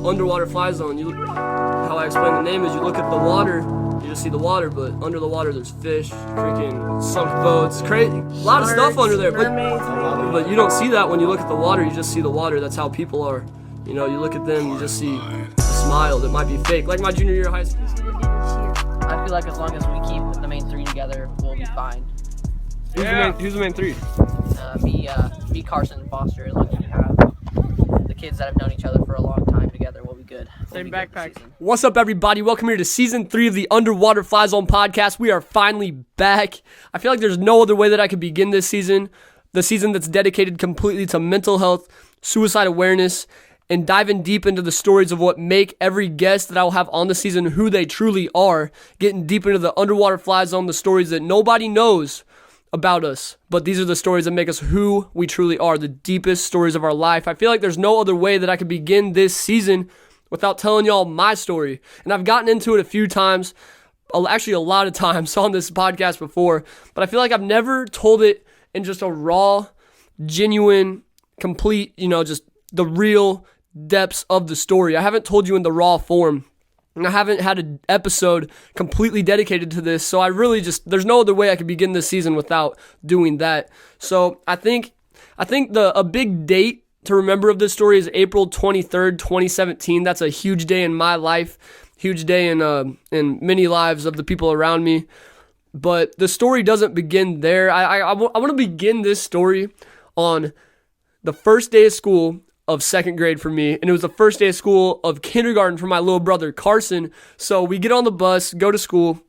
underwater fly zone. How I explain the name is you look at the water, you just see the water, but under the water there's fish, freaking sunk boats, crazy, a lot of stuff under there. But you don't see that when you look at the water. You just see the water. That's how people are. You know, you look at them, you just see a smile that might be fake, like my junior year of high school. I feel like as long as we keep the main three together, we'll be fine. Who's the main three? Me, Carson, and Foster. As long as we have the kids that have known each other for a long time together, we'll be good. Same backpack. What's up, everybody? Welcome here to Season 3 of the Underwater Fly Zone podcast. We are finally back. I feel like there's no other way that I could begin this season. The season that's dedicated completely to mental health, suicide awareness, and diving deep into the stories of what make every guest that I will have on the season who they truly are, getting deep into the underwater fly zone, the stories that nobody knows about us, but these are the stories that make us who we truly are, the deepest stories of our life. I feel like there's no other way that I could begin this season without telling y'all my story, and I've gotten into it a few times, actually a lot of times on this podcast before, but I feel like I've never told it in just a raw, genuine, complete, just the real depths of the story. I haven't told you in the raw form, and I haven't had an episode completely dedicated to this, so I really there's no other way I could begin this season without doing that. So I think a big date to remember of this story is April 23rd, 2017. That's a huge day in my life, huge day in many lives of the people around me. But the story doesn't begin there. I want to begin this story on the first day of school of second grade for me, and it was the first day of school of kindergarten for my little brother Carson. So we get on the bus, go to school,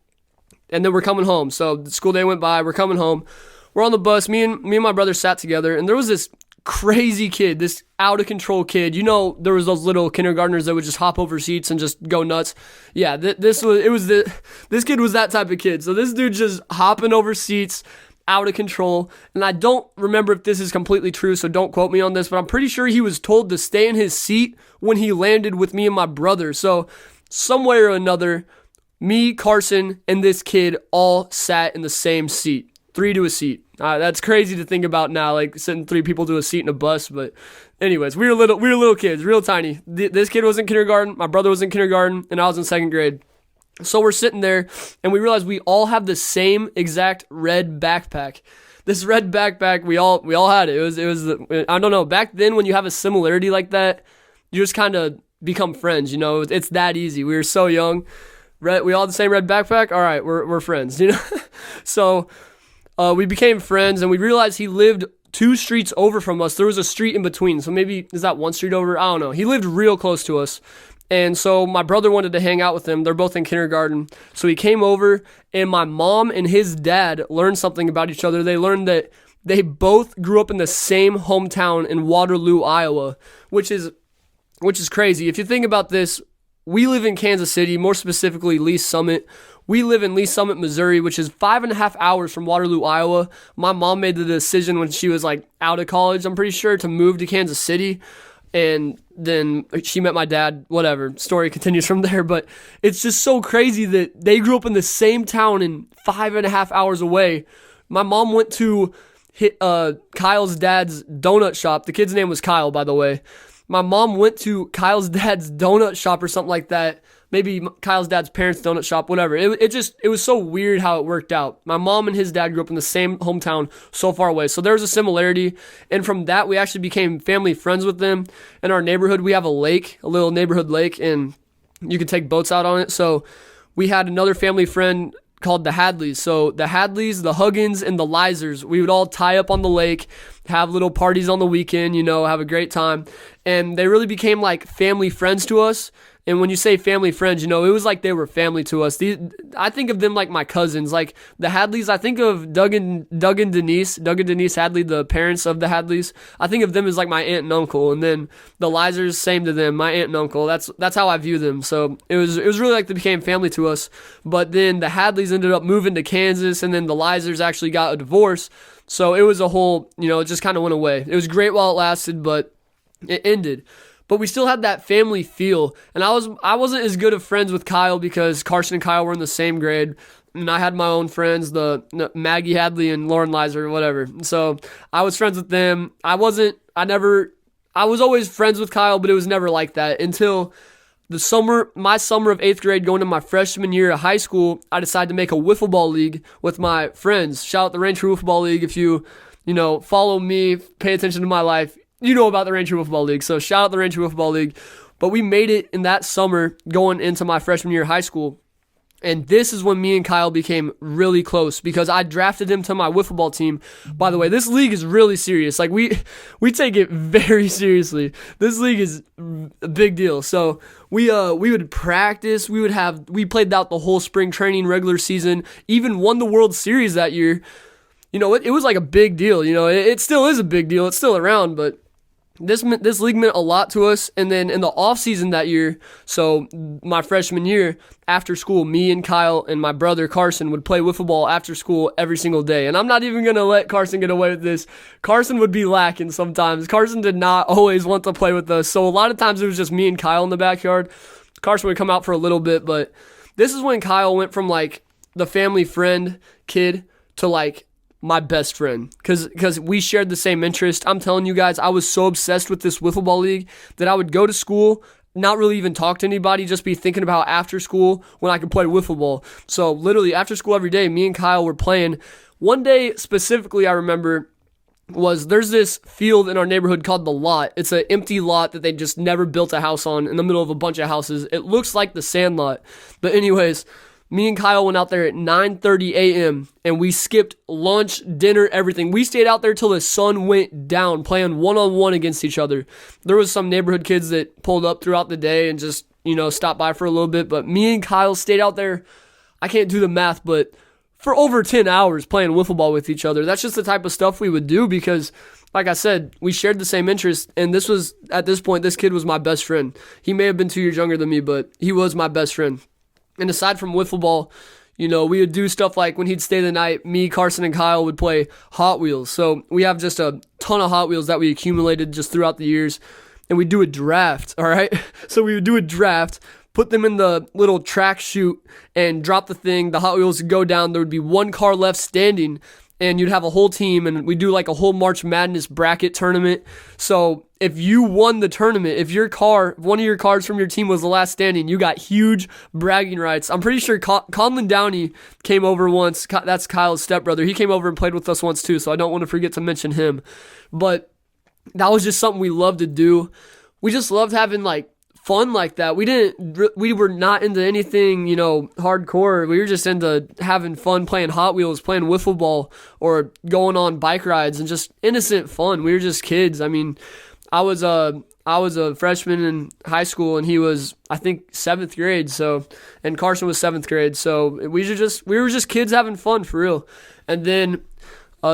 and then we're coming home. So the school day went by, we're coming home, we're on the bus, me and my brother sat together, and there was this crazy kid, this out of control kid. There was those little kindergartners that would just hop over seats and just go nuts. Yeah, this kid was that type of kid. So this dude just hopping over seats, out of control, and I don't remember if this is completely true, so don't quote me on this, but I'm pretty sure he was told to stay in his seat when he landed with me and my brother. So some way or another, me, Carson, and this kid all sat in the same seat, 3 to a seat. That's crazy to think about now, like sitting 3 people to a seat in a bus, but anyways, we were little kids, real tiny. This kid was in kindergarten, my brother was in kindergarten, and I was in second grade. So we're sitting there, and we realize we all have the same exact red backpack. This red backpack, we all had it. It was I don't know, back then when you have a similarity like that, you just kind of become friends, It's that easy. We were so young. We all had the same red backpack? All right, we're friends, So we became friends, and we realized he lived 2 streets over from us. There was a street in between, so maybe, is that 1 street over? I don't know. He lived real close to us. And so my brother wanted to hang out with him. They're both in kindergarten. So he came over, and my mom and his dad learned something about each other. They learned that they both grew up in the same hometown in Waterloo, Iowa, which is crazy. If you think about this, we live in Kansas City, more specifically Lee Summit. We live in Lee Summit, Missouri, which is 5.5 hours from Waterloo, Iowa. My mom made the decision when she was out of college, I'm pretty sure, to move to Kansas City. And then she met my dad, whatever, story continues from there. But it's just so crazy that they grew up in the same town and 5.5 hours away. My mom went to Kyle's dad's donut shop. The kid's name was Kyle, by the way. My mom went to Kyle's dad's donut shop or something like that. Maybe Kyle's dad's parents' donut shop, whatever. It was so weird how it worked out. My mom and his dad grew up in the same hometown so far away. So there was a similarity. And from that, we actually became family friends with them. In our neighborhood, we have a lake, a little neighborhood lake, and you can take boats out on it. So we had another family friend called the Hadleys. So the Hadleys, the Huggins, and the Lizers, we would all tie up on the lake, have little parties on the weekend, have a great time. And they really became like family friends to us. And when you say family friends, it was like they were family to us. I think of them like my cousins. Like the Hadleys, I think of Doug and Denise Hadley, the parents of the Hadleys. I think of them as like my aunt and uncle. And then the Lizers, same to them, my aunt and uncle. That's how I view them. So it was really like they became family to us. But then the Hadleys ended up moving to Kansas, and then the Lizers actually got a divorce. So it was a whole, it just kind of went away. It was great while it lasted, but it ended. But we still had that family feel. And I wasn't as good of friends with Kyle because Carson and Kyle were in the same grade. And I had my own friends, the Maggie Hadley and Lauren Lizer or whatever. So I was friends with them. I I was always friends with Kyle, but it was never like that until my summer of 8th grade, going to my freshman year of high school. I decided to make a wiffle ball league with my friends. Shout out the Ranger Wiffle Ball League. If you follow me, pay attention to my life, you know about the Ranger Wiffle Ball League. So shout out the Ranger Wiffle Ball League. But we made it in that summer going into my freshman year of high school. And this is when me and Kyle became really close because I drafted him to my wiffle ball team. By the way, this league is really serious. Like we take it very seriously. This league is a big deal. So we would practice. We played out the whole spring training, regular season. Even won the World Series that year. It was like a big deal. It still is a big deal. It's still around, but this league meant a lot to us. And then in the off season that year, so my freshman year, after school, me and Kyle and my brother Carson would play wiffle ball after school every single day. And I'm not even going to let Carson get away with this. Carson would be lacking sometimes. Carson did not always want to play with us. So a lot of times it was just me and Kyle in the backyard. Carson would come out for a little bit, but this is when Kyle went from like the family friend kid to like my best friend, because we shared the same interest. I'm telling you guys, I was so obsessed with this wiffle ball league that I would go to school, not really even talk to anybody, just be thinking about after school when I could play wiffle ball. So literally after school every day, me and Kyle were playing. One day specifically I remember there's this field in our neighborhood called the Lot. It's an empty lot that they just never built a house on in the middle of a bunch of houses. It looks like the Sandlot. But anyways, me and Kyle went out there at 9:30 a.m. and we skipped lunch, dinner, everything. We stayed out there till the sun went down playing one-on-one against each other. There was some neighborhood kids that pulled up throughout the day and just, stopped by for a little bit. But me and Kyle stayed out there, I can't do the math, but for over 10 hours playing wiffle ball with each other. That's just the type of stuff we would do because, like I said, we shared the same interest. And at this point, this kid was my best friend. He may have been 2 years younger than me, but he was my best friend. And aside from wiffle ball, we would do stuff like when he'd stay the night, me, Carson, and Kyle would play Hot Wheels. So we have just a ton of Hot Wheels that we accumulated just throughout the years. And we do a draft, all right? So we would do a draft, put them in the little track chute, and drop the thing. The Hot Wheels would go down. There would be one car left standing, and you'd have a whole team, and we do like a whole March Madness bracket tournament. So if you won the tournament, if one of your cars from your team was the last standing, you got huge bragging rights. I'm pretty sure Conlon Downey came over once. That's Kyle's stepbrother. He came over and played with us once too, so I don't want to forget to mention him. But that was just something we loved to do. We just loved having like fun like that. We were not into anything, hardcore. We were just into having fun, playing Hot Wheels, playing wiffle ball, or going on bike rides and just innocent fun. We were just kids. I mean, I was a freshman in high school and he was, I think, 7th grade. So, and Carson was 7th grade. So we were just kids having fun for real. And then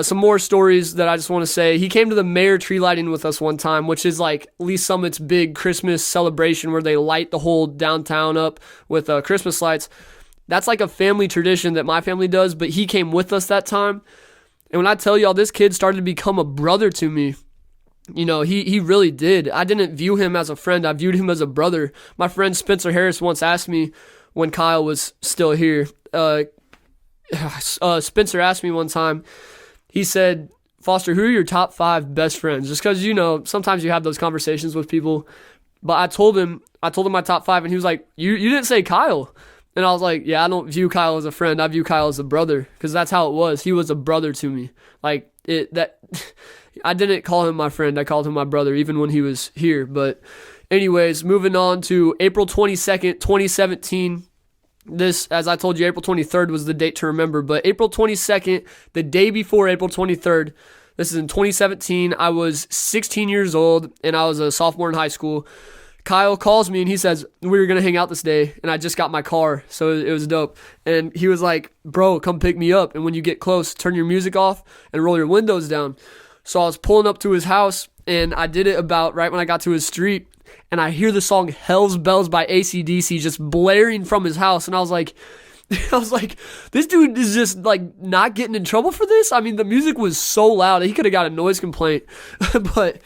some more stories that I just want to say. He came to the Mayor tree lighting with us one time, which is like Lee Summit's big Christmas celebration where they light the whole downtown up with Christmas lights. That's like a family tradition that my family does, but he came with us that time. And when I tell y'all, this kid started to become a brother to me. He really did. I didn't view him as a friend. I viewed him as a brother. My friend Spencer Harris once asked me when Kyle was still here. Spencer asked me one time, he said, Foster, who are your top 5 best friends? Just because, sometimes you have those conversations with people. But I told him my top 5, and he was like, you didn't say Kyle. And I was like, yeah, I don't view Kyle as a friend. I view Kyle as a brother, because that's how it was. He was a brother to me. Like, I didn't call him my friend. I called him my brother, even when he was here. But anyways, moving on to April 22nd, 2017. This, as I told you, April 23rd was the date to remember. But April 22nd, the day before April 23rd, this is in 2017. I was 16 years old, and I was a sophomore in high school. Kyle calls me, and he says, we were going to hang out this day, and I just got my car, so it was dope. And he was like, bro, come pick me up, and when you get close, turn your music off and roll your windows down. So I was pulling up to his house, and I did it about right when I got to his street, and I hear the song Hell's Bells by AC/DC just blaring from his house, and I was like, this dude is just like not getting in trouble for this? I mean, the music was so loud, he could have got a noise complaint, but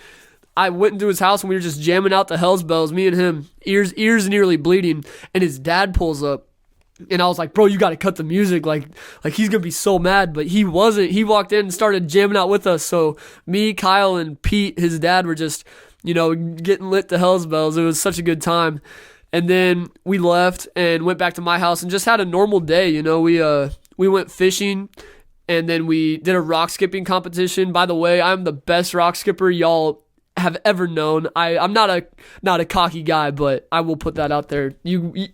I went into his house, and we were just jamming out the Hell's Bells, me and him, ears nearly bleeding, and his dad pulls up. And I was like, bro, you got to cut the music. Like he's going to be so mad. But he wasn't. He walked in and started jamming out with us. So me, Kyle, and Pete, his dad, were just getting lit to hell's bells. It was such a good time. And then we left and went back to my house and just had a normal day. We went fishing, and then we did a rock skipping competition. By the way, I'm the best rock skipper y'all have ever known. I'm not a cocky guy, but I will put that out there. You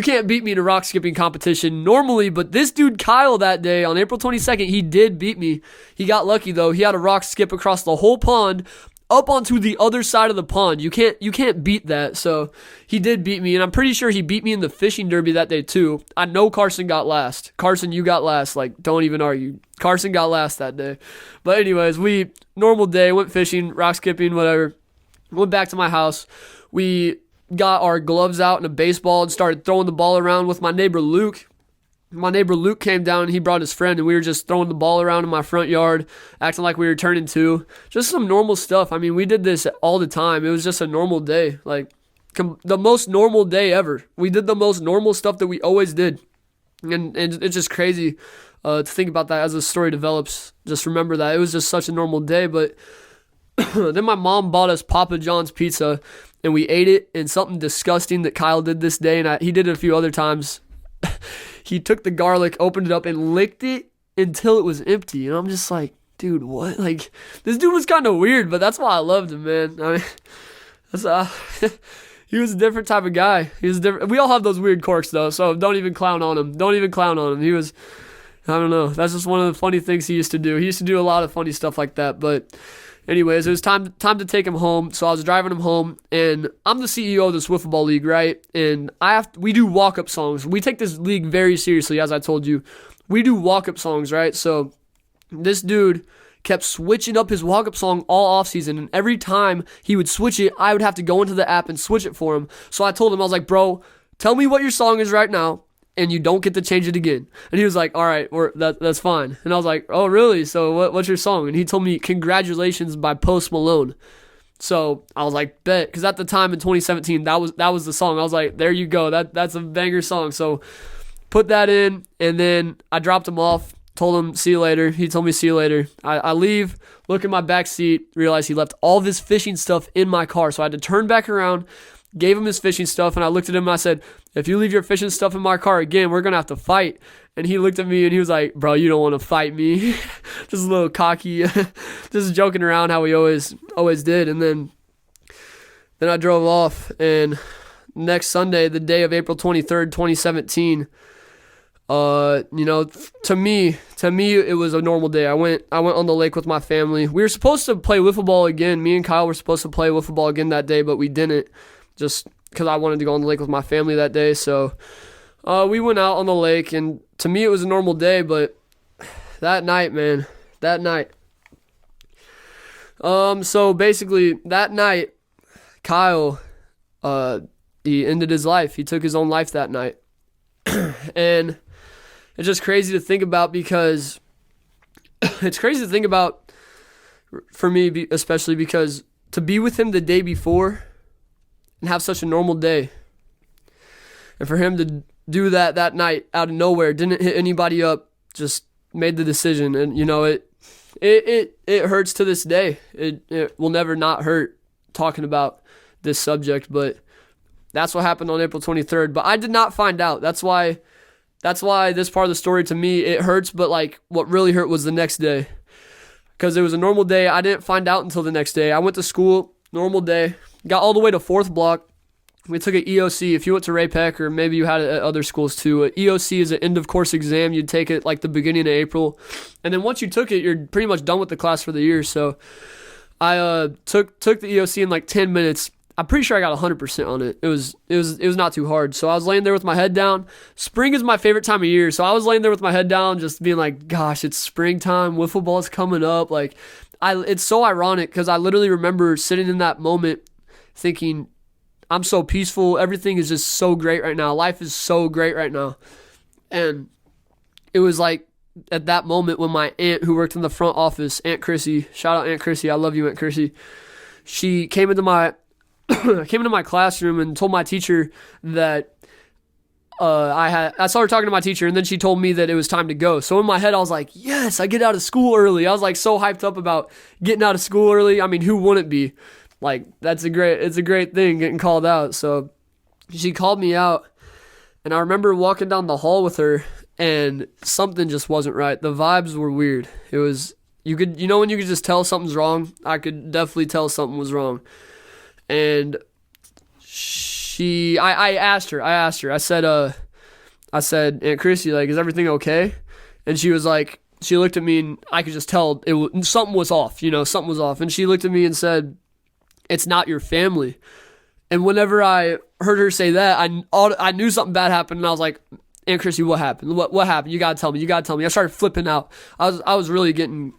can't beat me in a rock skipping competition normally, but this dude Kyle that day on April 22nd, he did beat me. He got lucky though. He had a rock skip across the whole pond up onto the other side of the pond. You can't beat that. So he did beat me, and I'm pretty sure he beat me in the fishing derby that day too. I know Carson got last. Carson, you got last. Like, don't even argue. Carson got last that day. But anyways, normal day, went fishing, rock skipping, whatever. Went back to my house. We got our gloves out and a baseball and started throwing the ball around with my neighbor Luke. My neighbor Luke came down and he brought his friend, and we were just throwing the ball around in my front yard, acting like we were turning two. Just some normal stuff. I mean, we did this all the time. It was just a normal day. Like, the most normal day ever. We did the most normal stuff that we always did. And it's just crazy to think about that as the story develops. Just remember that. It was just such a normal day. But then my mom bought us Papa John's pizza, and we ate it. And something disgusting that Kyle did this day, and he did it a few other times. He took the garlic, opened it up, and licked it until it was empty. And I'm just like, dude, what? Like, this dude was kind of weird, but that's why I loved him, man. I mean, he was a different type of guy. He was different. We all have those weird quirks, though, so don't even clown on him. Don't even clown on him. He was, I don't know. That's just one of the funny things he used to do. He used to do a lot of funny stuff like that, but anyways, it was time to take him home. So I was driving him home, and I'm the CEO of this wiffle ball league, right? And we do walk-up songs. We take this league very seriously, as I told you. We do walk-up songs, right? So this dude kept switching up his walk-up song all offseason, and every time he would switch it, I would have to go into the app and switch it for him. So I told him, I was like, bro, tell me what your song is right now, and you don't get to change it again. And he was like, all right, that's fine. And I was like, oh, really? So what's your song? And he told me Congratulations by Post Malone. So I was like, bet. Because at the time in 2017, that was the song. I was like, there you go. That's a banger song. So put that in, and then I dropped him off, told him, see you later. He told me, see you later. I leave, look in my back seat, realize he left all of his fishing stuff in my car. So I had to turn back around, gave him his fishing stuff, and I looked at him and I said, if you leave your fishing stuff in my car again, we're going to have to fight. And he looked at me and he was like, bro, you don't want to fight me. Just a little cocky, just joking around how we always did. And then I drove off, and next Sunday, the day of April 23rd, 2017, to me, it was a normal day. I went on the lake with my family. We were supposed to play wiffle ball again. Me and Kyle were supposed to play wiffle ball again that day, but we didn't, just because I wanted to go on the lake with my family that day. So we went out on the lake, and to me it was a normal day, but that night, so basically that night, Kyle, he ended his life. He took his own life that night. And it's just crazy to think about, because it's crazy to think about for me, especially because to be with him the day before and have such a normal day, and for him to do that night out of nowhere, didn't hit anybody up, just made the decision. And it hurts to this day. It will never not hurt talking about this subject, but that's what happened on April 23rd. But I did not find out. That's why this part of the story, to me, it hurts, but like what really hurt was the next day, because it was a normal day. I didn't find out until the next day. I went to school, normal day, got all the way to 4th block. We took an EOC. If you went to Ray Peck, or maybe you had it at other schools too, an EOC is an end of course exam. You'd take it like the beginning of April, and then once you took it, you're pretty much done with the class for the year. So I took the EOC in like 10 minutes. I'm pretty sure I got 100% on it. It was not too hard. So I was laying there with my head down. Spring is my favorite time of year. So I was laying there with my head down, just being like, gosh, it's springtime. Wiffle ball is coming up. Like, it's so ironic, because I literally remember sitting in that moment thinking, I'm so peaceful. Everything is just so great right now. Life is so great right now. And it was like at that moment when my aunt, who worked in the front office, Aunt Chrissy, shout out Aunt Chrissy. I love you, Aunt Chrissy. She came into my classroom and told my teacher that I saw her talking to my teacher, and then she told me that it was time to go. So in my head, I was like, yes, I get out of school early. I was like so hyped up about getting out of school early. I mean, who wouldn't be? Like, it's a great thing getting called out. So she called me out, and I remember walking down the hall with her, and something just wasn't right. The vibes were weird. It was, when you could just tell something's wrong? I could definitely tell something was wrong. And I asked her, I said, Aunt Chrissy, like, is everything okay? And she was like, she looked at me, and I could just tell something was off, something was off. And she looked at me and said, it's not your family. And whenever I heard her say that, I knew something bad happened, and I was like, Aunt Chrissy, what happened? What happened? You gotta tell me. I started flipping out. I was really getting,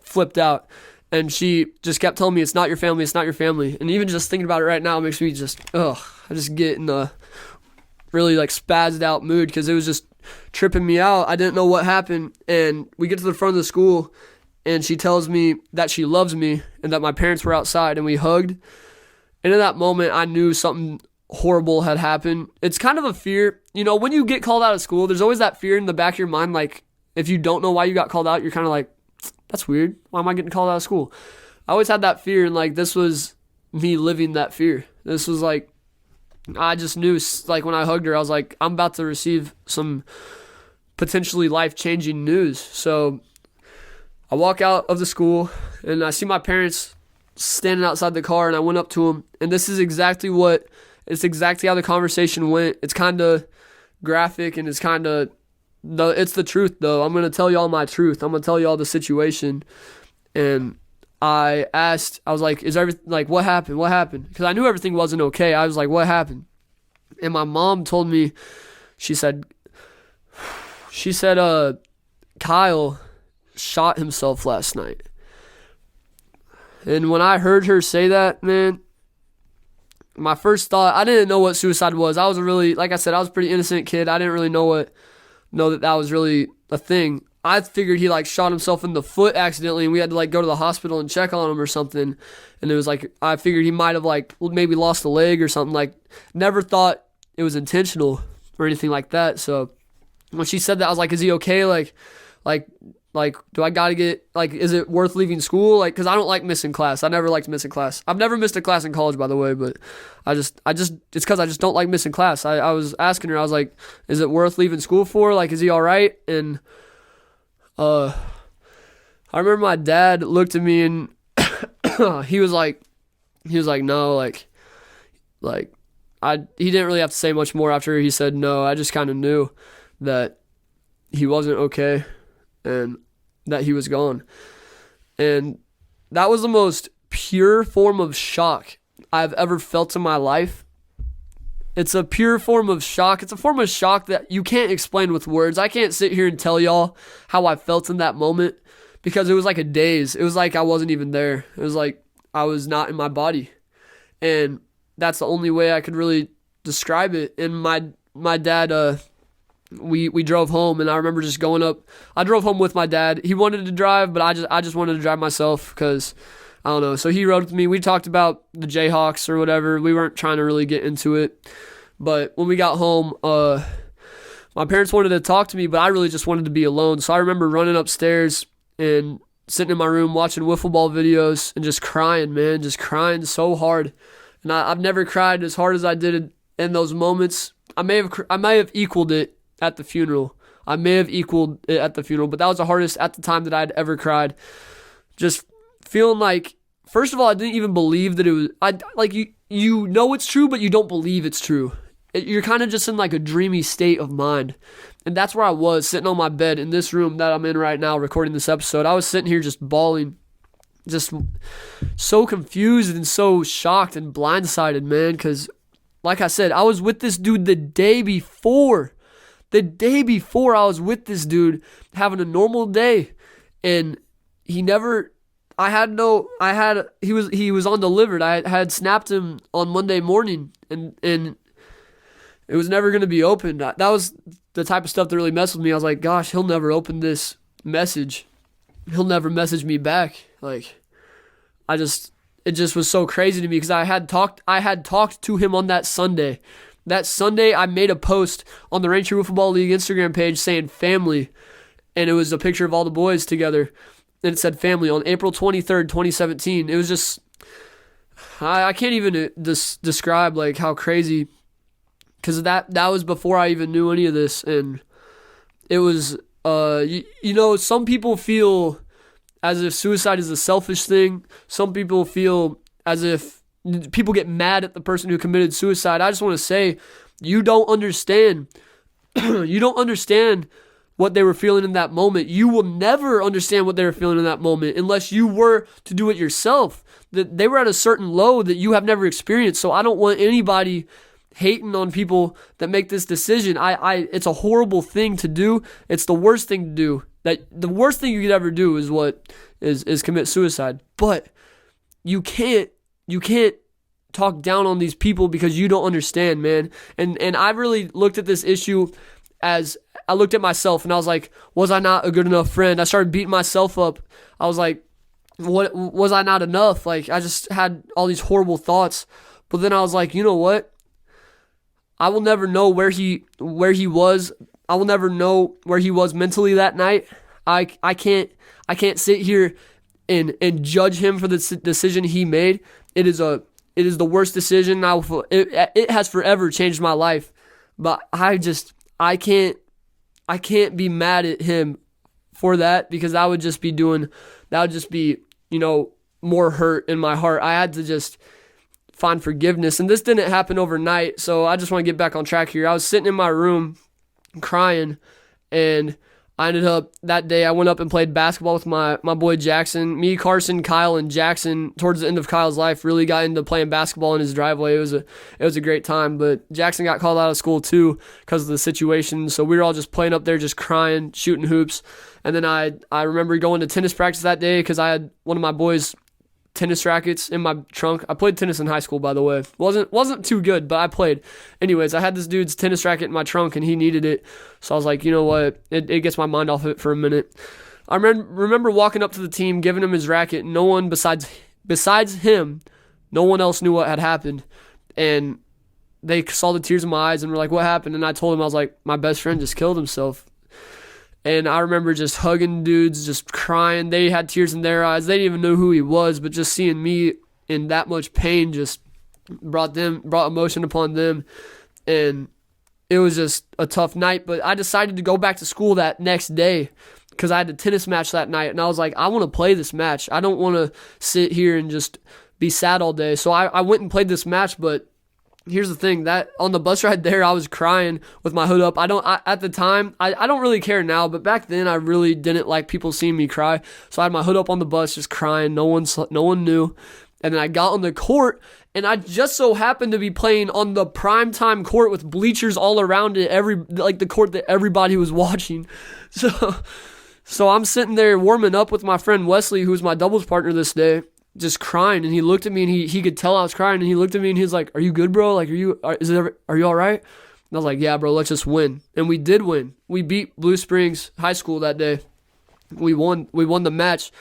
flipped out. And she just kept telling me, it's not your family, it's not your family. And even just thinking about it right now makes me just, I just get in a really like spazzed out mood, because it was just tripping me out. I didn't know what happened. And we get to the front of the school, and she tells me that she loves me and that my parents were outside, and we hugged. And in that moment, I knew something horrible had happened. It's kind of a fear. When you get called out of school, there's always that fear in the back of your mind. Like, if you don't know why you got called out, you're kind of like, that's weird. Why am I getting called out of school? I always had that fear, and like, this was me living that fear. This was like, I just knew, like, when I hugged her, I was like, I'm about to receive some potentially life-changing news. So I walk out of the school, and I see my parents standing outside the car, and I went up to them, and this is exactly how the conversation went. It's kind of graphic, and it's the truth, though. I'm going to tell y'all my truth. I'm going to tell y'all the situation. And I was like, is everything, like, what happened? What happened? Because I knew everything wasn't okay. I was like, what happened? And my mom told me, she said, Kyle shot himself last night. And when I heard her say that, man, my first thought, I didn't know what suicide was. I was like I said, I was a pretty innocent kid. I didn't really know that was really a thing. I figured he like shot himself in the foot accidentally, and we had to like go to the hospital and check on him or something. And it was like, I figured he might have like maybe lost a leg or something. Like, never thought it was intentional or anything like that. So when she said that, I was like, is he okay? Like, do I gotta get, like, is it worth leaving school? Like, cause I don't like missing class. I never liked missing class. I've never missed a class in college, by the way, but it's cause I just don't like missing class. I was asking her, I was like, is it worth leaving school for? Like, is he alright? And, I remember my dad looked at me, and he was like, no, he didn't really have to say much more after he said no. I just kind of knew that he wasn't okay, and that he was gone. And that was the most pure form of shock I've ever felt in my life. It's a pure form of shock. It's a form of shock that you can't explain with words. I can't sit here and tell y'all how I felt in that moment, because it was like a daze. It was like I wasn't even there. It was like I was not in my body. And that's the only way I could really describe it. And my dad, we drove home, and I remember just going up. I drove home with my dad. He wanted to drive, but I just wanted to drive myself, because I don't know. So he rode with me. We talked about the Jayhawks or whatever. We weren't trying to really get into it. But when we got home, my parents wanted to talk to me, but I really just wanted to be alone. So I remember running upstairs and sitting in my room watching wiffle ball videos and just crying, man, just crying so hard. And I've never cried as hard as I did in those moments. I may have equaled it at the funeral. But that was the hardest at the time that I'd ever cried. Just feeling like, first of all, I didn't even believe that it was, you know it's true, but you don't believe it's true. You're kind of just in like a dreamy state of mind. And that's where I was, sitting on my bed in this room that I'm in right now recording this episode. I was sitting here just bawling, just so confused and so shocked and blindsided, man, because like I said, I was with this dude the day before. The day before, I was with this dude having a normal day, and he was undelivered. I had snapped him on Monday morning, and it was never going to be opened. That was the type of stuff that really messed with me. I was like, gosh, he'll never open this message. He'll never message me back. Like, it just was so crazy to me, because I had talked to him on that Sunday. That Sunday, I made a post on the Rain Tree Football League Instagram page saying family, and it was a picture of all the boys together, and it said family on April 23rd, 2017. It was just, I can't even describe like how crazy, because that was before I even knew any of this, and it was some people feel as if suicide is a selfish thing. Some people feel as if people get mad at the person who committed suicide. I just want to say, you don't understand. You don't understand what they were feeling in that moment. You will never understand what they were feeling in that moment unless you were to do it yourself. That they were at a certain low that you have never experienced. So I don't want anybody hating on people that make this decision. It's a horrible thing to do. It's the worst thing to do. That the worst thing you could ever do is commit suicide. But you can't talk down on these people because you don't understand, man. And I really looked at this issue as I looked at myself and I was like, was I not a good enough friend? I started beating myself up. I was like, what was I not enough? Like, I just had all these horrible thoughts. But then I was like, you know what? I will never know where he was. I will never know where he was mentally that night. I can't sit here and judge him for the decision he made. It is the worst decision. It has forever changed my life. But I can't be mad at him for that, because that would just be more hurt in my heart. I had to just find forgiveness, and this didn't happen overnight. So I just want to get back on track here. I was sitting in my room crying, and I ended up that day I went up and played basketball with my boy Jackson. Me, Carson, Kyle, and Jackson towards the end of Kyle's life really got into playing basketball in his driveway. It was a great time, but Jackson got called out of school too because of the situation. So we were all just playing up there, just crying, shooting hoops. And then I remember going to tennis practice that day because I had one of my boys' tennis rackets in my trunk. I played tennis in high school, by the way. Wasn't too good, but I played. Anyways, I had this dude's tennis racket in my trunk, and he needed it. So I was like, you know what? It gets my mind off it for a minute. I remember walking up to the team, giving him his racket. No one besides him, no one else knew what had happened. And they saw the tears in my eyes and were like, what happened? And I told him, I was like, my best friend just killed himself. And I remember just hugging dudes, just crying. They had tears in their eyes. They didn't even know who he was, but just seeing me in that much pain just brought emotion upon them. And it was just a tough night. But I decided to go back to school that next day because I had a tennis match that night. And I was like, I want to play this match. I don't want to sit here and just be sad all day. So I went and played this match, but here's the thing, that on the bus ride there, I was crying with my hood up. At the time, I don't really care now, but back then I really didn't like people seeing me cry. So I had my hood up on the bus, just crying. No one knew. And then I got on the court, and I just so happened to be playing on the primetime court with bleachers all around it, the court that everybody was watching. So I'm sitting there warming up with my friend Wesley, who was my doubles partner this day, just crying, and he looked at me, and he could tell I was crying, and he looked at me and he was like, "Are you good, bro? Like, are you all right?" And I was like, "Yeah, bro, let's just win." And we did win. We beat Blue Springs High School that day. We won the match.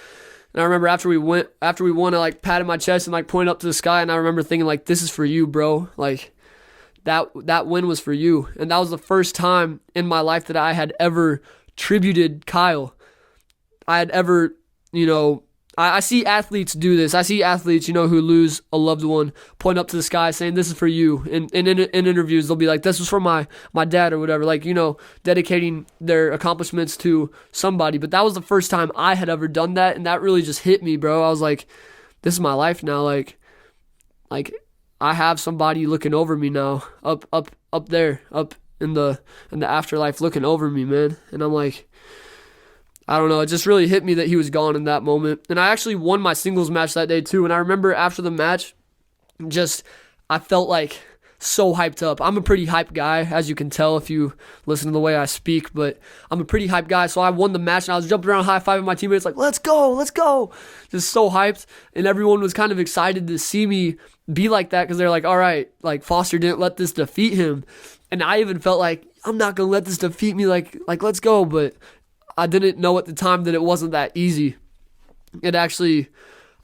And I remember after we won, I like patted my chest and like pointed up to the sky, and I remember thinking like, "This is for you, bro. Like, that win was for you." And that was the first time in my life that I had ever tributed Kyle. I had ever, I see athletes do this. I see athletes, who lose a loved one, point up to the sky saying, "This is for you." And in interviews, they'll be like, "This was for my dad," or whatever, like, dedicating their accomplishments to somebody. But that was the first time I had ever done that, and that really just hit me, bro. I was like, this is my life now. Like I have somebody looking over me now, up there, up in the afterlife looking over me, man. And I'm like, I don't know, it just really hit me that he was gone in that moment. And I actually won my singles match that day too. And I remember after the match, I felt like so hyped up. I'm a pretty hyped guy, as you can tell if you listen to the way I speak, but I'm a pretty hyped guy. So I won the match, and I was jumping around high-fiving my teammates like, let's go. Just so hyped. And everyone was kind of excited to see me be like that because they're like, all right, like Foster didn't let this defeat him. And I even felt like, I'm not going to let this defeat me, like let's go. But I didn't know at the time that it wasn't that easy.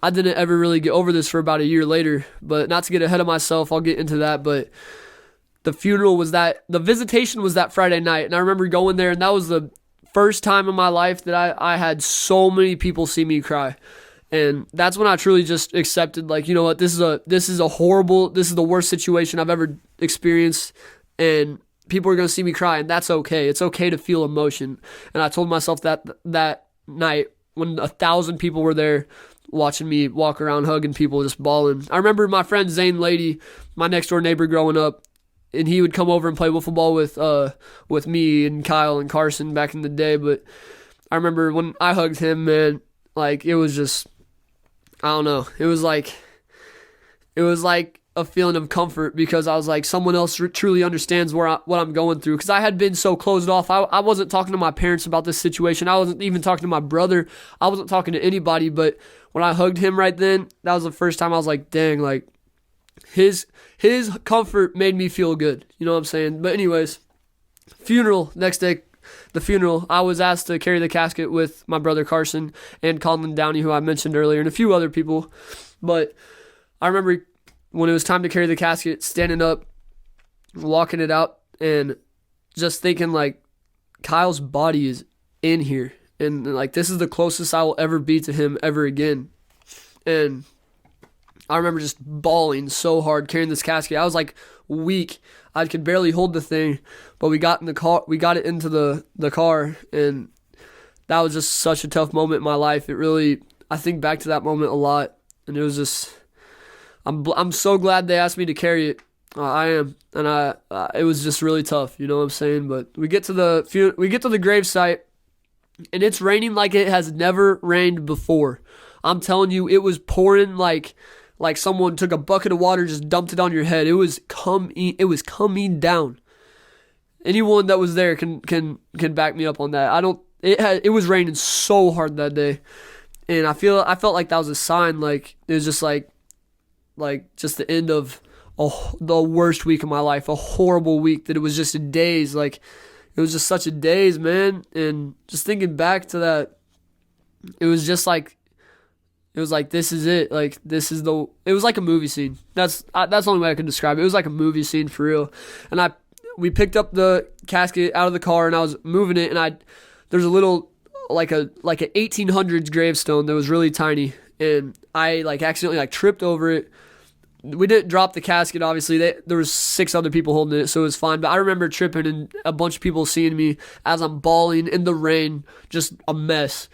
I didn't ever really get over this for about a year later, but not to get ahead of myself, I'll get into that. But the visitation was that Friday night, and I remember going there, and that was the first time in my life that I had so many people see me cry. And that's when I truly just accepted, like, you know what, this is the worst situation I've ever experienced, and people are going to see me cry, and that's okay. It's okay to feel emotion. And I told myself that night when 1,000 people were there watching me walk around hugging people, just bawling. I remember my friend Zane Lady, my next door neighbor growing up, and he would come over and play wiffle ball with me and Kyle and Carson back in the day. But I remember when I hugged him, man, like, it was just, I don't know. It was like a feeling of comfort, because I was like, someone else truly understands what I'm going through. Because I had been so closed off. I wasn't talking to my parents about this situation. I wasn't even talking to my brother. I wasn't talking to anybody. But when I hugged him right then, that was the first time I was like, dang, like, his comfort made me feel good. You know what I'm saying? But anyways, next day, the funeral, I was asked to carry the casket with my brother Carson and Colin Downey, who I mentioned earlier, and a few other people. But I remember when it was time to carry the casket, standing up, walking it out, and just thinking, like, Kyle's body is in here. And, like, this is the closest I will ever be to him ever again. And I remember just bawling so hard carrying this casket. I was, like, weak. I could barely hold the thing. But we got in the car. We got it into the car, and that was just such a tough moment in my life. It really, I think back to that moment a lot, and it was just, I'm so glad they asked me to carry it. I am, and it was just really tough. You know what I'm saying? But we get to the gravesite, and it's raining like it has never rained before. I'm telling you, it was pouring like someone took a bucket of water and just dumped it on your head. It was coming down. Anyone that was there can back me up on that. It was raining so hard that day, and I felt like that was a sign. Like, it was just like just the end of the worst week of my life, a horrible week that it was just a daze. Like, it was just such a daze, man. And just thinking back to that, it was just like, it was like, this is it. Like, it was like a movie scene. That's the only way I could describe it. It was like a movie scene for real. And we picked up the casket out of the car, and I was moving it, and there's a little, like a 1800s gravestone that was really tiny, and I, like, accidentally, like, tripped over it. We didn't drop the casket, obviously. There was 6 other people holding it, so it was fine. But I remember tripping and a bunch of people seeing me as I'm bawling in the rain, just a mess.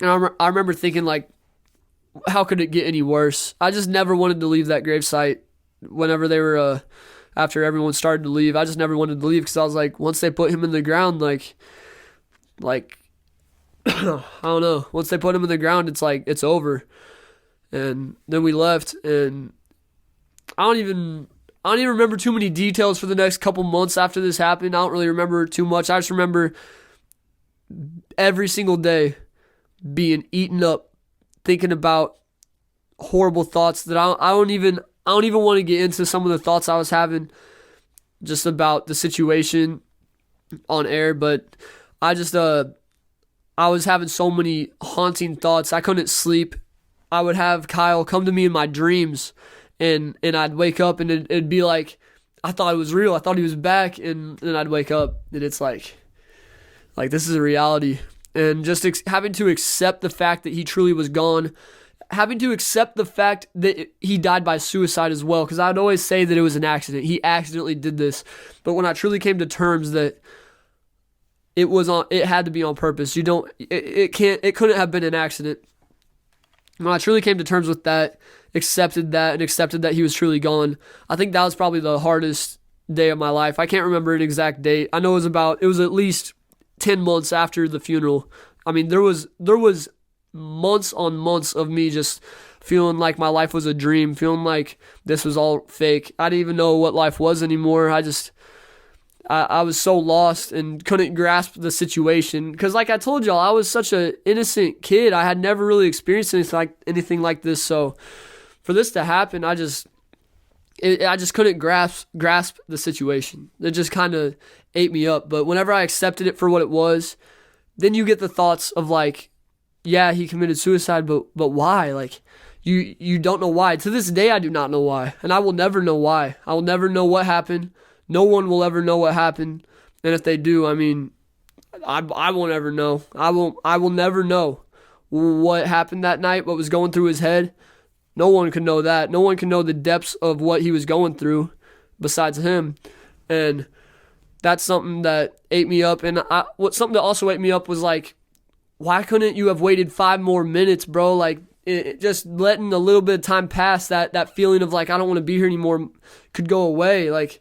And I remember thinking, like, how could it get any worse? I just never wanted to leave that gravesite whenever they were, after everyone started to leave. I just never wanted to leave, because I was like, once they put him in the ground, like, I don't know. Once they put him in the ground, it's like, it's over. And then we left, and I don't even remember too many details for the next couple months after this happened. I don't really remember too much. I just remember every single day being eaten up, thinking about horrible thoughts that I don't even want to get into some of the thoughts I was having just about the situation on air, but I was having so many haunting thoughts. I couldn't sleep. I would have Kyle come to me in my dreams, and I'd wake up, and it'd be like, I thought it was real. I thought he was back, and then I'd wake up, and it's like this is a reality. And just having to accept the fact that he truly was gone, having to accept the fact that he died by suicide as well, because I'd always say that it was an accident. He accidentally did this. But when I truly came to terms that it had to be on purpose. It couldn't have been an accident. When I truly came to terms with that, accepted that he was truly gone, I think that was probably the hardest day of my life. I can't remember an exact date. I know it was at least 10 months after the funeral. I mean, there was months on months of me just feeling like my life was a dream, feeling like this was all fake. I didn't even know what life was anymore. I was so lost and couldn't grasp the situation. Because like I told y'all, I was such an innocent kid. I had never really experienced anything like this. So for this to happen, I just couldn't grasp the situation. It just kind of ate me up. But whenever I accepted it for what it was, then you get the thoughts of like, yeah, he committed suicide, but why? Like, you don't know why. To this day, I do not know why. And I will never know why. I will never know what happened. No one will ever know what happened. And if they do, I mean, I won't ever know. I will never know what happened that night, what was going through his head. No one can know that. No one can know the depths of what he was going through besides him. And that's something that ate me up. And something that also ate me up was like, why couldn't you have waited 5 more minutes, bro? Like, just letting a little bit of time pass, that feeling of like, I don't want to be here anymore could go away. Like,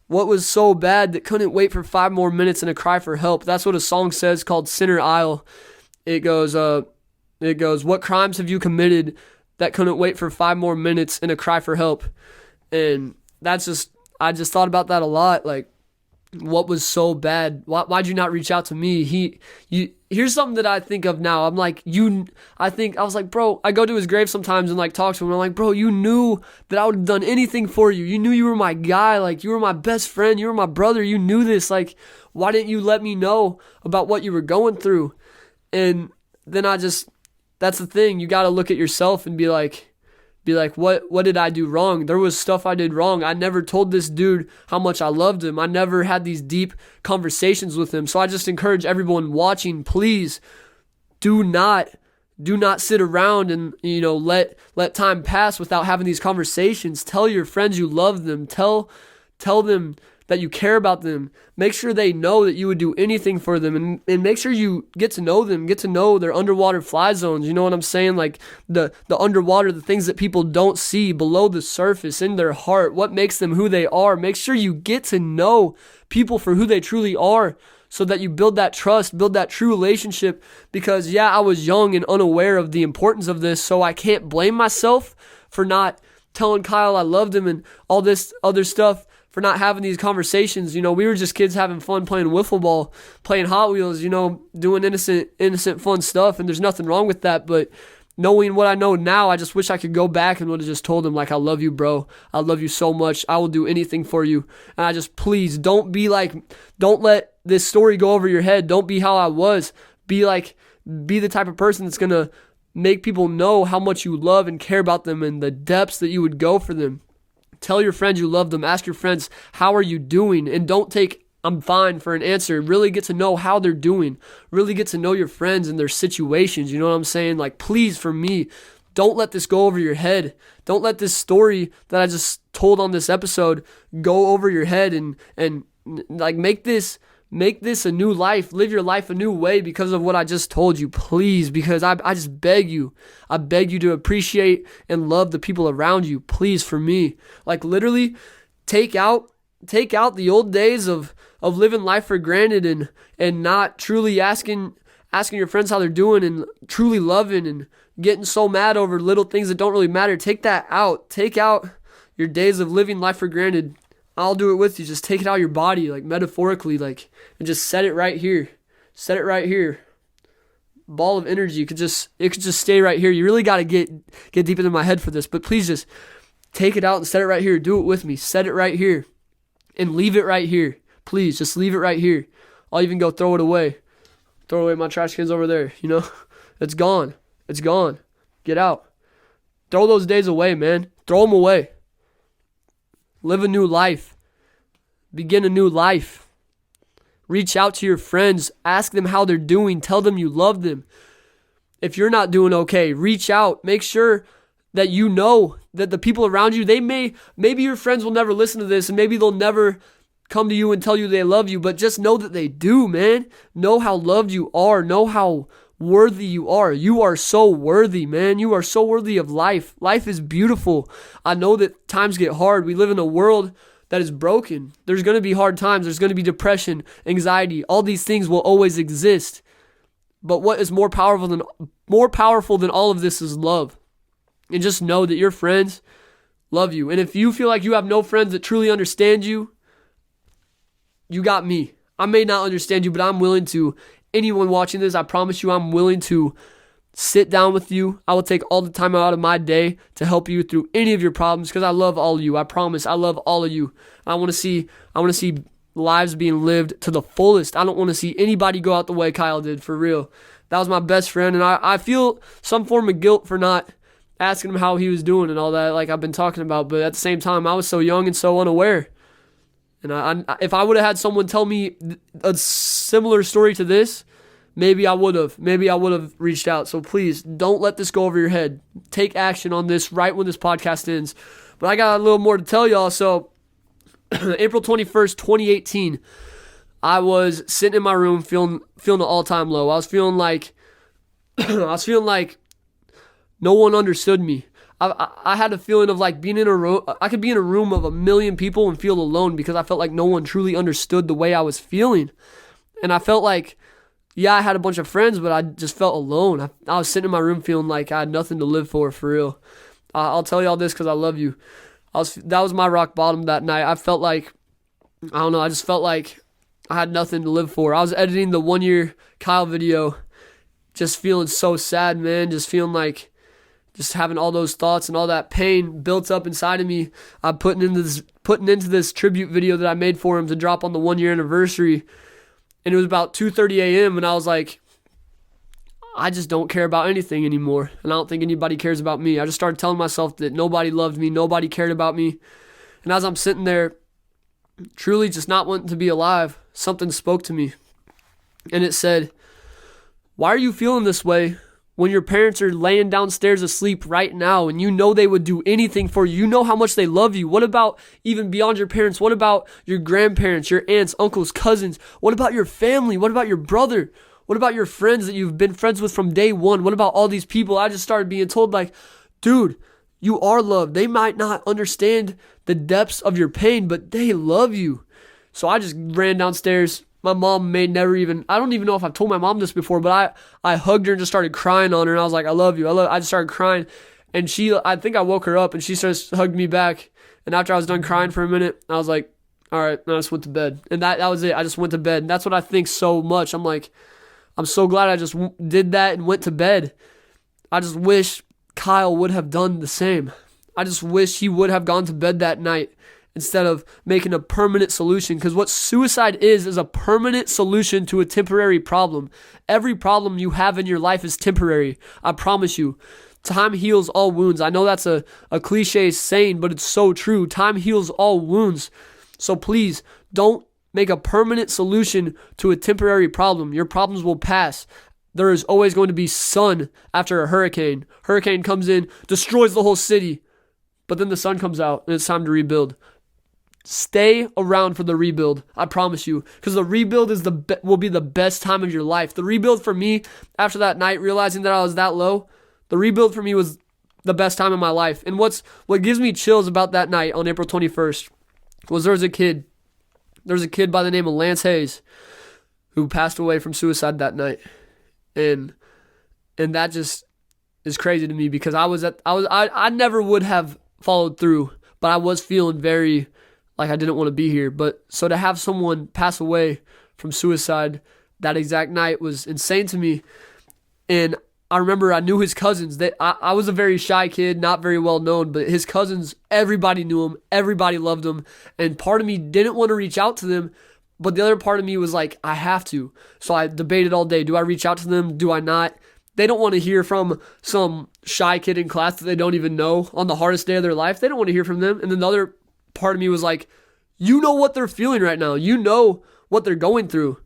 what was so bad that couldn't wait for 5 more minutes and a cry for help? That's what a song says called Sinner Isle. It goes, what crimes have you committed that couldn't wait for 5 more minutes and a cry for help? And I just thought about that a lot. Like, what was so bad? Why'd you not reach out to me? Here's something that I think of now. I'm like, I was like, bro, I go to his grave sometimes and like talk to him. And I'm like, bro, you knew that I would have done anything for you. You knew you were my guy. Like, you were my best friend. You were my brother. You knew this. Like, why didn't you let me know about what you were going through? And then that's the thing. You got to look at yourself and be like, what did I do wrong? There was stuff I did wrong. I never told this dude how much I loved him. I never had these deep conversations with him. So I just encourage everyone watching, please do not sit around and, let time pass without having these conversations. Tell your friends you love them. Tell them that you care about them. Make sure they know that you would do anything for them, and make sure you get to know them, get to know their underwater fly zones. You know what I'm saying? Like the underwater, the things that people don't see below the surface, in their heart, what makes them who they are. Make sure you get to know people for who they truly are, so that you build that trust, build that true relationship. Because I was young and unaware of the importance of this, so I can't blame myself for not telling Kyle I loved him and all this other stuff, for not having these conversations. We were just kids having fun playing wiffle ball, playing Hot Wheels, doing innocent fun stuff, and there's nothing wrong with that. But knowing what I know now, I just wish I could go back and would have just told him, like, I love you, bro. I love you so much. I will do anything for you. And I just, please, don't let this story go over your head. Don't be how I was. Be the type of person that's going to make people know how much you love and care about them and the depths that you would go for them. Tell your friends you love them. Ask your friends, how are you doing? And don't take I'm fine for an answer. Really get to know how they're doing. Really get to know your friends and their situations. You know what I'm saying? Like, please, for me, don't let this go over your head. Don't let this story that I just told on this episode go over your head and like make this a new life. Live your life a new way because of what I just told you, please, because I just beg you. I beg you to appreciate and love the people around you, please, for me. Like, literally take out the old days of living life for granted and not truly asking your friends how they're doing and truly loving and getting so mad over little things that don't really matter. Take that out. Take out your days of living life for granted. I'll do it with you. Just take it out of your body, like metaphorically, like, and just set it right here. Set it right here. Ball of energy. It could just stay right here. You really got to get deep into my head for this, but please just take it out and set it right here. Do it with me. Set it right here and leave it right here. Please just leave it right here. I'll even go throw it away. Throw away my trash cans over there. It's gone. It's gone. Get out. Throw those days away, man. Throw them away. Live a new life. Begin a new life. Reach out to your friends. Ask them how they're doing. Tell them you love them. If you're not doing okay, reach out. Make sure that you know that the people around you, maybe your friends will never listen to this and maybe they'll never come to you and tell you they love you, but just know that they do, man. Know how loved you are. Know how worthy you are. You are so worthy, man. You are so worthy of life. Life is beautiful. I know that times get hard. We live in a world that is broken. There's going to be hard times. There's going to be depression, anxiety. All these things will always exist. But what is more powerful than all of this is love. And just know that your friends love you. And if you feel like you have no friends that truly understand you, you got me. I may not understand you, but I'm willing to. Anyone watching this, I promise you I'm willing to sit down with you. I will take all the time out of my day to help you through any of your problems because I love all of you. I promise I love all of you. I want to see lives being lived to the fullest. I don't want to see anybody go out the way Kyle did, for real. That was my best friend, and I feel some form of guilt for not asking him how he was doing and all that, like I've been talking about. But at the same time, I was so young and so unaware. And if I would have had someone tell me a similar story to this, maybe I would have reached out. So please don't let this go over your head. Take action on this right when this podcast ends. But I got a little more to tell y'all. So April 21st, 2018, I was sitting in my room feeling the all-time low. I was feeling like no one understood me. I had a feeling of like being in a room. I could be in a room of 1 million people and feel alone because I felt like no one truly understood the way I was feeling. And I felt like, yeah, I had a bunch of friends, but I just felt alone. I was sitting in my room feeling like I had nothing to live for real. I'll tell you all this because I love you. That was my rock bottom that night. I felt like, I don't know, I just felt like I had nothing to live for. I was editing the 1 year Kyle video, just feeling so sad, man. Just feeling like, just having all those thoughts and all that pain built up inside of me. I'm putting into this tribute video that I made for him to drop on the 1 year anniversary. And it was about 2:30 a.m. and I was like, I just don't care about anything anymore. And I don't think anybody cares about me. I just started telling myself that nobody loved me, nobody cared about me. And as I'm sitting there, truly just not wanting to be alive, something spoke to me. And it said, why are you feeling this way when your parents are laying downstairs asleep right now and you know they would do anything for you? You know how much they love you. What about even beyond your parents? What about your grandparents, your aunts, uncles, cousins? What about your family? What about your brother? What about your friends that you've been friends with from day one? What about all these people? I just started being told like, dude, you are loved. They might not understand the depths of your pain, but they love you. So I just ran downstairs. My mom I don't even know if I've told my mom this before, but I hugged her and just started crying on her. And I was like, I love you. I just started crying. And I think I woke her up and she just hugged me back. And after I was done crying for a minute, I was like, all right, and I just went to bed. And that was it. I just went to bed. And that's what I think so much. I'm like, I'm so glad I just did that and went to bed. I just wish Kyle would have done the same. I just wish he would have gone to bed that night instead of making a permanent solution. Because what suicide is a permanent solution to a temporary problem. Every problem you have in your life is temporary. I promise you. Time heals all wounds. I know that's a cliche saying, but it's so true. Time heals all wounds. So please, don't make a permanent solution to a temporary problem. Your problems will pass. There is always going to be sun after a hurricane. Hurricane comes in, destroys the whole city. But then the sun comes out and it's time to rebuild. Stay around for the rebuild. I promise you. Because the rebuild will be the best time of your life. The rebuild for me, after that night, realizing that I was that low, the rebuild for me was the best time of my life. And what gives me chills about that night on April 21st was there was a kid by the name of Lance Hayes who passed away from suicide that night. And that just is crazy to me because I never would have followed through, but I was feeling very like I didn't want to be here. But so to have someone pass away from suicide that exact night was insane to me. And I remember I knew his cousins. I was a very shy kid, not very well known, but his cousins, everybody knew him. Everybody loved him. And part of me didn't want to reach out to them, but the other part of me was like, I have to. So I debated all day. Do I reach out to them? Do I not? They don't want to hear from some shy kid in class that they don't even know on the hardest day of their life. They don't want to hear from them. And then the other part of me was like, you know what they're feeling right now. You know what they're going through.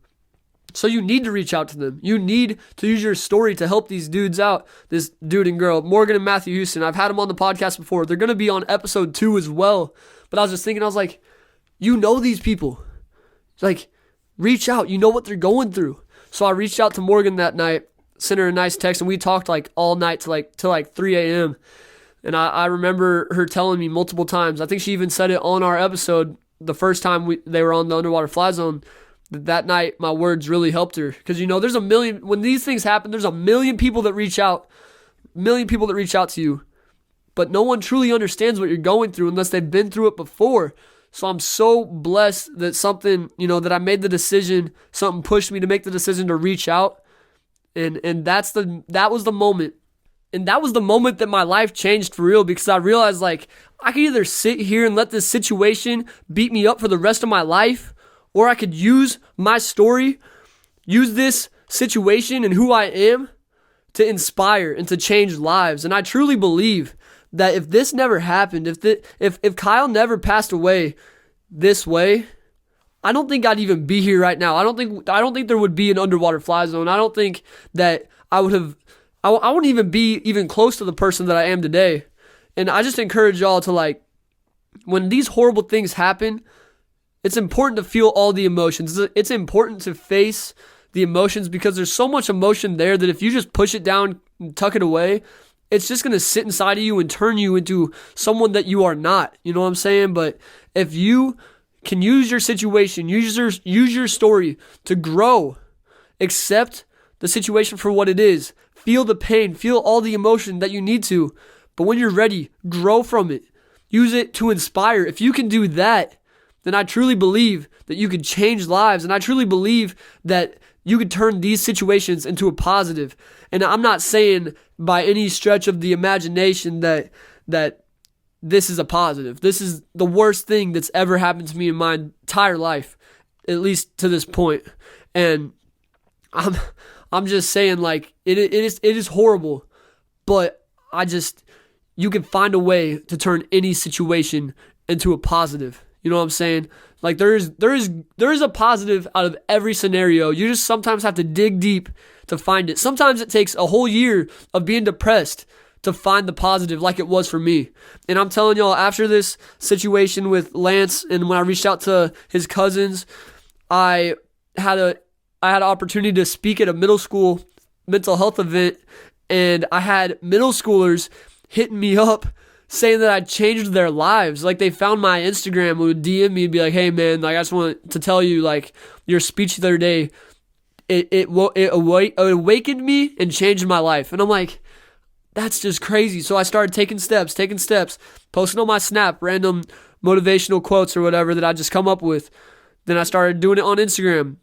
So you need to reach out to them. You need to use your story to help these dudes out. This dude and girl, Morgan and Matthew Houston. I've had them on the podcast before. They're going to be on episode 2 as well. But I was just thinking, I was like, you know these people. Like, reach out. You know what they're going through. So I reached out to Morgan that night, sent her a nice text, and we talked like all night till 3 a.m. And I remember her telling me multiple times. I think she even said it on our episode the first time they were on the Underwater FlyZone. That night, my words really helped her. Because, there's when these things happen, there's 1 million people that reach out. To you. But no one truly understands what you're going through unless they've been through it before. So I'm so blessed that that I made the decision, something pushed me to make the decision to reach out. And that was the moment. And that was the moment that my life changed for real, because I realized I could either sit here and let this situation beat me up for the rest of my life, or I could use my story, use this situation and who I am to inspire and to change lives. And I truly believe that if this never happened, if Kyle never passed away this way, I don't think I'd even be here right now. I don't think there would be an underwater fly zone. I don't think that I wouldn't even be even close to the person that I am today. And I just encourage y'all to, like, when these horrible things happen, it's important to feel all the emotions. It's important to face the emotions because there's so much emotion there that if you just push it down and tuck it away, it's just going to sit inside of you and turn you into someone that you are not. You know what I'm saying? But if you can use your situation, use your story to grow, accept the situation for what it is, feel the pain, feel all the emotion that you need to. But when you're ready, grow from it. Use it to inspire. If you can do that, then I truly believe that you could change lives. And I truly believe that you could turn these situations into a positive. And I'm not saying by any stretch of the imagination that this is a positive. This is the worst thing that's ever happened to me in my entire life, at least to this point. And I'm just saying, like, it is horrible, but you can find a way to turn any situation into a positive. You know what I'm saying? Like, there is a positive out of every scenario. You just sometimes have to dig deep to find it. Sometimes it takes a whole year of being depressed to find the positive, like it was for me. And I'm telling y'all, after this situation with Lance and when I reached out to his cousins, I had an opportunity to speak at a middle school mental health event, and I had middle schoolers hitting me up saying that I changed their lives. Like, they found my Instagram and would DM me and be like, hey man, like, I just want to tell you, like, your speech the other day, it awakened me and changed my life. And I'm like, that's just crazy. So I started taking steps, posting on my Snap random motivational quotes or whatever that I just come up with. Then I started doing it on Instagram.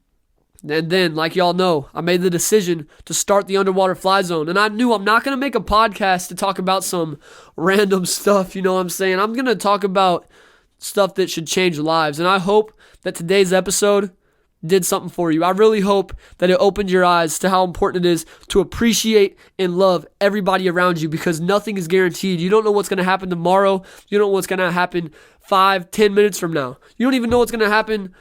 And then, like y'all know, I made the decision to start the Underwater Fly Zone. And I knew I'm not going to make a podcast to talk about some random stuff, you know what I'm saying? I'm going to talk about stuff that should change lives. And I hope that today's episode did something for you. I really hope that it opened your eyes to how important it is to appreciate and love everybody around you, because nothing is guaranteed. You don't know what's going to happen tomorrow. You don't know what's going to happen 5-10 minutes from now. You don't even know what's going to happen.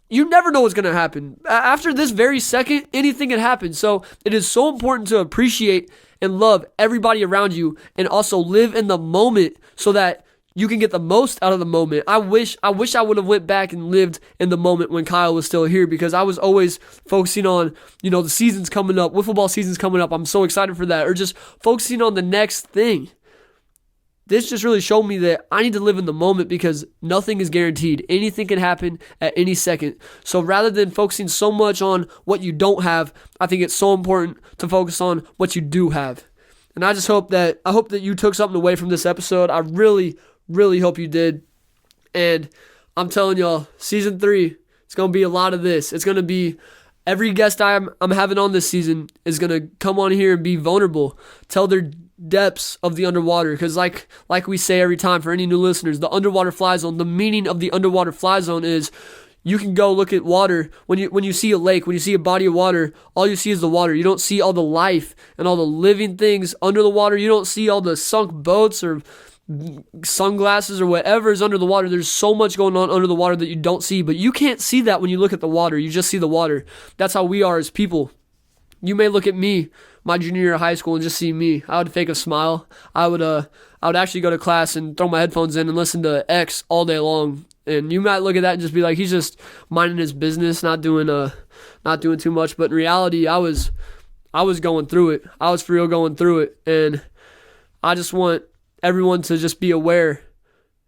You never know what's going to happen. After this very second, anything can happen. So it is so important to appreciate and love everybody around you, and also live in the moment so that you can get the most out of the moment. I wish I would have went back and lived in the moment when Kyle was still here, because I was always focusing on, the season's coming up, football season's coming up. I'm so excited for that. Or just focusing on the next thing. This just really showed me that I need to live in the moment, because nothing is guaranteed. Anything can happen at any second. So rather than focusing so much on what you don't have, I think it's so important to focus on what you do have. And I hope that you took something away from this episode. I really, really hope you did. And I'm telling y'all, season 3, it's going to be a lot of this. It's going to be every guest I'm having on this season is going to come on here and be vulnerable, tell their depths of the underwater, because like we say every time, for any new listeners, the underwater fly zone, the meaning of the underwater fly zone is you can go look at water. When you see a lake, when you see a body of water, all you see is the water. You don't see all the life and all the living things under the water. You don't see all the sunk boats or sunglasses or whatever is under the water. There's so much going on under the water that you don't see, but you can't see that when you look at the water. You just see the water. That's how we are as people. You may look at me, my junior year of high school, and just see me. I would fake a smile. I would actually go to class and throw my headphones in and listen to X all day long. And you might look at that and just be like, he's just minding his business, not doing too much. But in reality, I was going through it. I was for real going through it. And I just want everyone to just be aware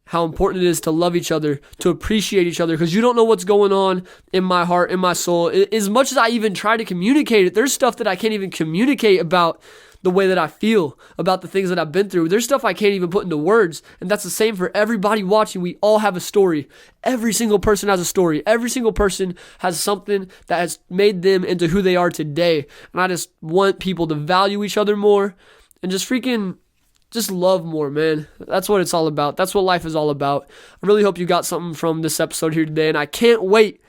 how important it is to love each other, to appreciate each other, because you don't know what's going on in my heart, in my soul. As much as I even try to communicate it, there's stuff that I can't even communicate about the way that I feel, about the things that I've been through. There's stuff I can't even put into words, and that's the same for everybody watching. We all have a story. Every single person has a story. Every single person has something that has made them into who they are today, and I just want people to value each other more and just love more, man. That's what it's all about. That's what life is all about. I really hope you got something from this episode here today, and I can't wait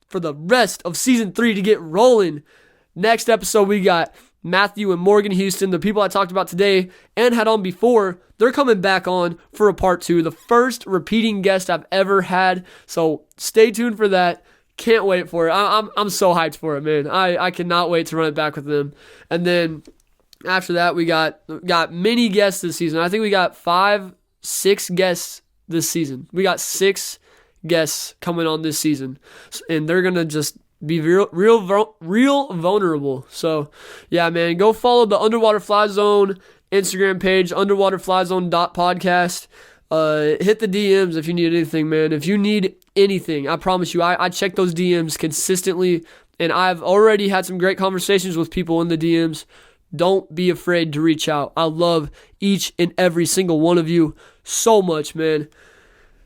for the rest of season 3 to get rolling. Next episode, we got Matthew and Morgan Houston, the people I talked about today and had on before. They're coming back on for a part 2, the first repeating guest I've ever had. So stay tuned for that. Can't wait for it. I'm so hyped for it, man. I cannot wait to run it back with them. And then after that, we got many guests this season. I think we got 6 guests this season. We got 6 guests coming on this season, and they're gonna just be real vulnerable. So yeah, man, go follow the Underwater Fly Zone Instagram page, underwaterflyzone.podcast. Hit the DMs if you need anything, man. If you need anything, I promise you, I check those DMs consistently, and I've already had some great conversations with people in the DMs. Don't be afraid to reach out. I love each and every single one of you so much, man.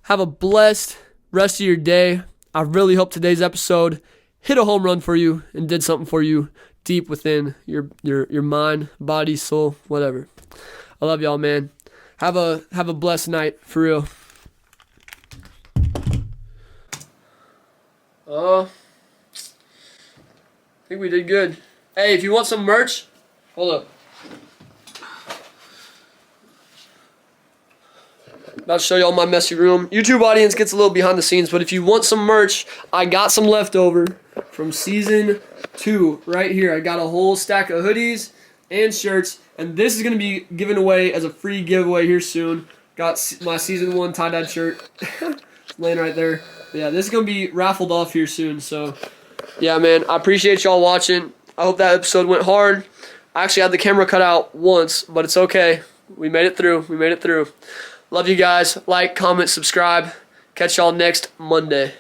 Have a blessed rest of your day. I really hope today's episode hit a home run for you and did something for you deep within your mind, body, soul, whatever. I love y'all, man. Have a blessed night, for real. I think we did good. Hey, if you want some merch, hold up. About to show y'all my messy room. YouTube audience gets a little behind the scenes, but if you want some merch, I got some leftover from season 2 right here. I got a whole stack of hoodies and shirts, and this is going to be given away as a free giveaway here soon. Got my season 1 tie-dye shirt. It's laying right there. But yeah, this is going to be raffled off here soon. So yeah, man, I appreciate y'all watching. I hope that episode went hard. I actually had the camera cut out once, but it's okay. We made it through. Love you guys. Like, comment, subscribe. Catch y'all next Monday.